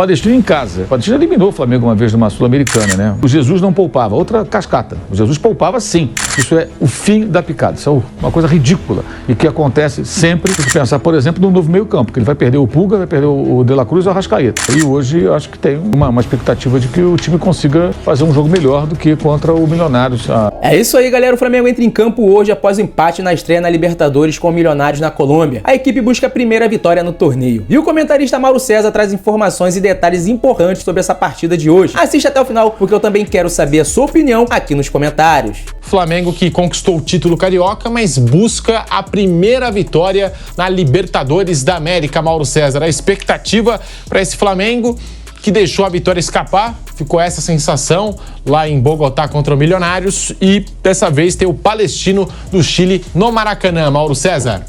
Palestino em casa. O Palestino eliminou o Flamengo uma vez numa Sul-Americana, né? O Jesus não poupava, outra cascata. O Jesus poupava sim. Isso é o fim da picada. Isso é uma coisa ridícula e que acontece sempre. Se pensar, por exemplo, no novo meio-campo, que ele vai perder o Pulga, vai perder o De La Cruz e o Arrascaeta. E hoje eu acho que tem uma expectativa de que o time consiga fazer um jogo melhor do que contra o Milionários. É isso aí, galera. O Flamengo entra em campo hoje após o empate na estreia na Libertadores com o Milionários na Colômbia. A equipe busca a primeira vitória no torneio. E o comentarista Mauro César traz informações e detalhes importantes sobre essa partida de hoje. Assista até o final, porque eu também quero saber a sua opinião aqui nos comentários. Flamengo que conquistou o título carioca, mas busca a primeira vitória na Libertadores da América, Mauro César. A expectativa para esse Flamengo que deixou a vitória escapar, ficou essa sensação lá em Bogotá contra o Milionários e dessa vez tem o Palestino do Chile no Maracanã, Mauro César.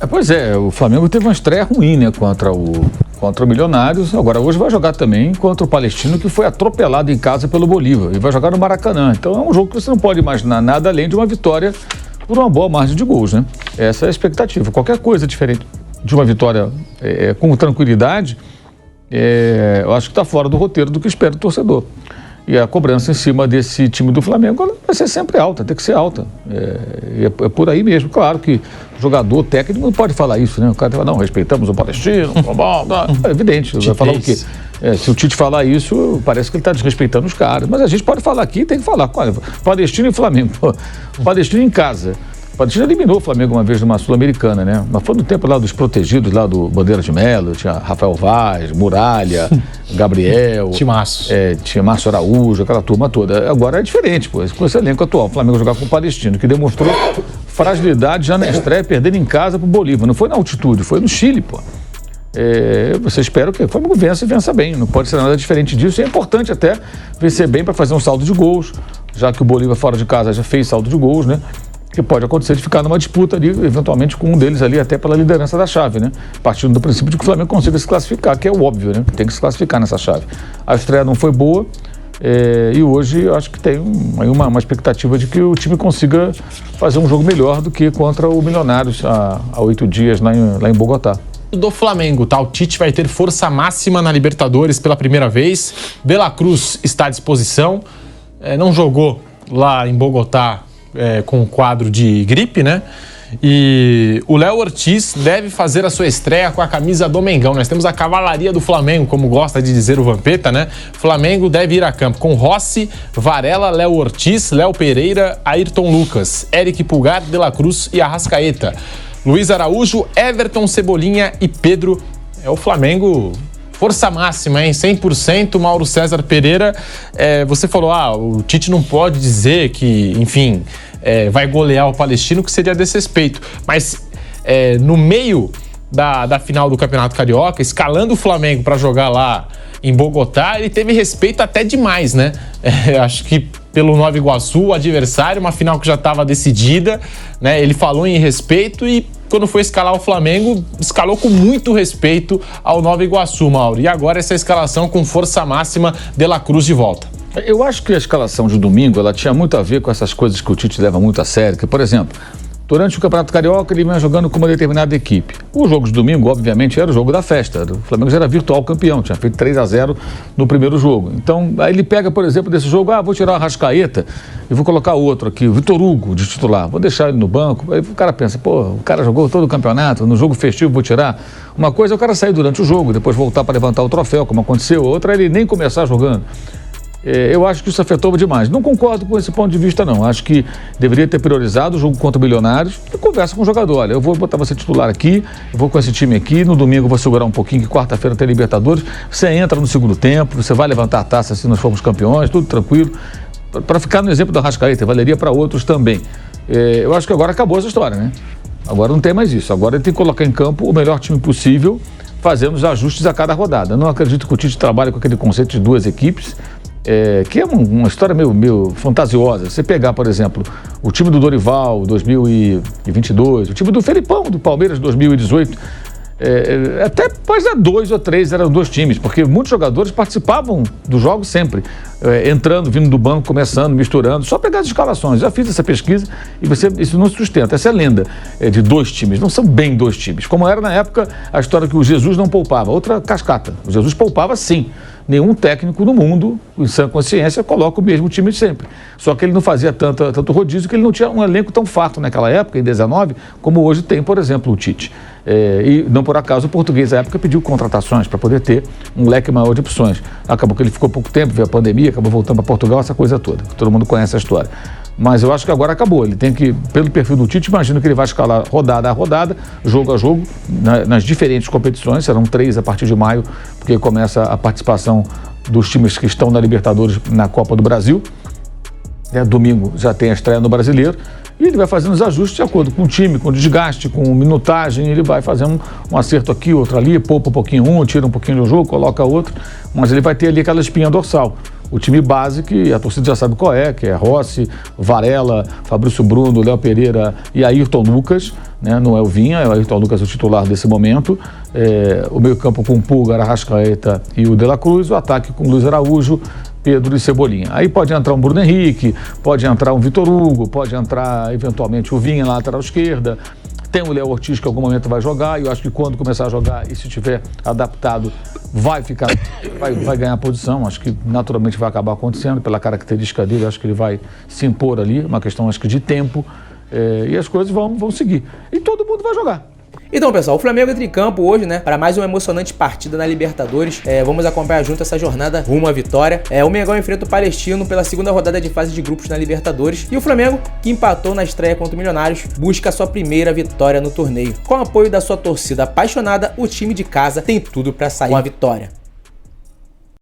Pois é, o Flamengo teve uma estreia ruim, né, contra o Milionários. Agora hoje vai jogar também contra o Palestino, que foi atropelado em casa pelo Bolívar, e vai jogar no Maracanã. Então é um jogo que você não pode imaginar nada além de uma vitória por uma boa margem de gols, né? Essa é a expectativa. Qualquer coisa diferente de uma vitória com tranquilidade, eu acho que está fora do roteiro do que espera o torcedor. E a cobrança em cima desse time do Flamengo vai ser sempre alta, tem que ser alta. É por aí mesmo. Claro que o jogador técnico não pode falar isso, né? O cara fala, não, respeitamos o Palestino, é evidente. Vai falar o quê? Se o Tite falar isso, parece que ele está desrespeitando os caras. Mas a gente pode falar aqui, tem que falar. Olha, Palestino e Flamengo. O Palestino em casa. O Palestino eliminou o Flamengo uma vez numa Sul-Americana, né? Mas foi no tempo lá dos protegidos, lá do Bandeira de Melo, tinha Rafael Vaz, Muralha, Gabriel. Timaço. Tinha Márcio Araújo, aquela turma toda. Agora é diferente, pô, com esse elenco atual. O Flamengo jogar com o Palestino, que demonstrou fragilidade já na estreia, perdendo em casa pro Bolívar. Não foi na altitude, foi no Chile, pô. Você espera que o Flamengo vença e vença bem. Não pode ser nada diferente disso. E é importante até vencer bem para fazer um saldo de gols, já que o Bolívar fora de casa já fez saldo de gols, né? Que pode acontecer de ficar numa disputa ali, eventualmente com um deles ali, até pela liderança da chave, né? Partindo do princípio de que o Flamengo consiga se classificar, que é o óbvio, né? Tem que se classificar nessa chave. A estreia não foi boa e hoje eu acho que tem uma expectativa de que o time consiga fazer um jogo melhor do que contra o Milionários há 8 dias lá em Bogotá. Do Flamengo, tá? O Tite vai ter força máxima na Libertadores pela primeira vez. De La Cruz está à disposição. Não jogou lá em Bogotá com o quadro de gripe, né? E o Léo Ortiz deve fazer a sua estreia com a camisa do Mengão. Nós temos a cavalaria do Flamengo, como gosta de dizer o Vampeta, né? Flamengo deve ir a campo com Rossi, Varela, Léo Ortiz, Léo Pereira, Ayrton Lucas, Eric Pulgar, De La Cruz e Arrascaeta. Luiz Araújo, Everton, Cebolinha e Pedro. É o Flamengo... Força máxima, hein? 100%, Mauro César Pereira. Você falou, o Tite não pode dizer que, enfim, vai golear o Palestino, que seria desrespeito. Mas no meio da final do Campeonato Carioca, escalando o Flamengo para jogar lá em Bogotá, ele teve respeito até demais, né? Acho que pelo Nova Iguaçu, o adversário, uma final que já estava decidida, né? Ele falou em respeito e quando foi escalar o Flamengo, escalou com muito respeito ao Nova Iguaçu, Mauro. E agora essa escalação com força máxima, De La Cruz de volta. Eu acho que a escalação de domingo, ela tinha muito a ver com essas coisas que o Tite leva muito a sério, que, por exemplo, durante o Campeonato Carioca, ele vinha jogando com uma determinada equipe. O jogo de domingo, obviamente, era o jogo da festa. O Flamengo já era virtual campeão, tinha feito 3-0 no primeiro jogo. Então, aí ele pega, por exemplo, desse jogo, vou tirar o Arrascaeta e vou colocar outro aqui, o Vitor Hugo, de titular. Vou deixar ele no banco. Aí o cara pensa, o cara jogou todo o campeonato, no jogo festivo vou tirar. Uma coisa é o cara sair durante o jogo, depois voltar para levantar o troféu, como aconteceu. Outra é ele nem começar jogando. Eu acho que isso afetou demais. Não concordo com esse ponto de vista, não. Acho que deveria ter priorizado o jogo contra o Milionários e conversa com o jogador. Olha, eu vou botar você titular aqui, eu vou com esse time aqui, no domingo eu vou segurar um pouquinho, que quarta-feira tem Libertadores. Você entra no segundo tempo, você vai levantar a taça se nós formos campeões, tudo tranquilo. Para ficar no exemplo do Arrascaeta, valeria para outros também. Eu acho que agora acabou essa história, né? Agora não tem mais isso. Agora ele tem que colocar em campo o melhor time possível, fazendo os ajustes a cada rodada. Eu não acredito que o Tite trabalhe com aquele conceito de 2 equipes, que é uma história meio fantasiosa. Você pegar, por exemplo, o time do Dorival 2022, o time do Felipão do Palmeiras 2018, Até pode dar 2 ou 3, eram 2 times, porque muitos jogadores participavam do jogo sempre, entrando, vindo do banco, começando, misturando, só pegar as escalações. Já fiz essa pesquisa e isso não se sustenta. Essa é a lenda de 2 times, não são bem 2 times. Como era na época a história que o Jesus não poupava, outra cascata. O Jesus poupava sim. Nenhum técnico no mundo, em sã consciência, coloca o mesmo time de sempre. Só que ele não fazia tanto rodízio, que ele não tinha um elenco tão farto naquela época, em 19, como hoje tem, por exemplo, o Tite. E não por acaso o português na época pediu contratações para poder ter um leque maior de opções. Acabou que ele ficou pouco tempo, veio a pandemia, acabou voltando para Portugal, essa coisa toda. Todo mundo conhece a história. Mas eu acho que agora acabou. Ele tem que, pelo perfil do Tite, imagino que ele vai escalar rodada a rodada, jogo a jogo, nas diferentes competições. Serão 3 a partir de maio, porque começa a participação dos times que estão na Libertadores na Copa do Brasil. Domingo já tem a estreia no Brasileiro. E ele vai fazendo os ajustes de acordo com o time, com o desgaste, com minutagem. Ele vai fazendo um acerto aqui, outro ali, poupa um pouquinho tira um pouquinho do jogo, coloca outro. Mas ele vai ter ali aquela espinha dorsal. O time base, que a torcida já sabe qual é, que é Rossi, Varela, Fabrício Bruno, Léo Pereira e Ayrton Lucas, né? Não é o Vinha, é o Ayrton Lucas o titular desse momento. O meio campo com o Pulga, Arrascaeta e o De La Cruz, o ataque com o Luiz Araújo, Pedro e Cebolinha. Aí pode entrar um Bruno Henrique, pode entrar um Vitor Hugo, pode entrar eventualmente o Vinha na lateral esquerda. Tem o Léo Ortiz que em algum momento vai jogar, e eu acho que quando começar a jogar e se estiver adaptado, vai ganhar posição. Acho que naturalmente vai acabar acontecendo pela característica dele. Acho que ele vai se impor ali, uma questão acho que de tempo, e as coisas vão seguir. E todo mundo vai jogar. Então, pessoal, o Flamengo entra em campo hoje, né, para mais uma emocionante partida na Libertadores. Vamos acompanhar junto essa jornada rumo à vitória. O Mengão enfrenta o Palestino pela segunda rodada de fase de grupos na Libertadores. E o Flamengo, que empatou na estreia contra o Milionários, busca a sua primeira vitória no torneio. Com o apoio da sua torcida apaixonada, o time de casa tem tudo para sair com a vitória.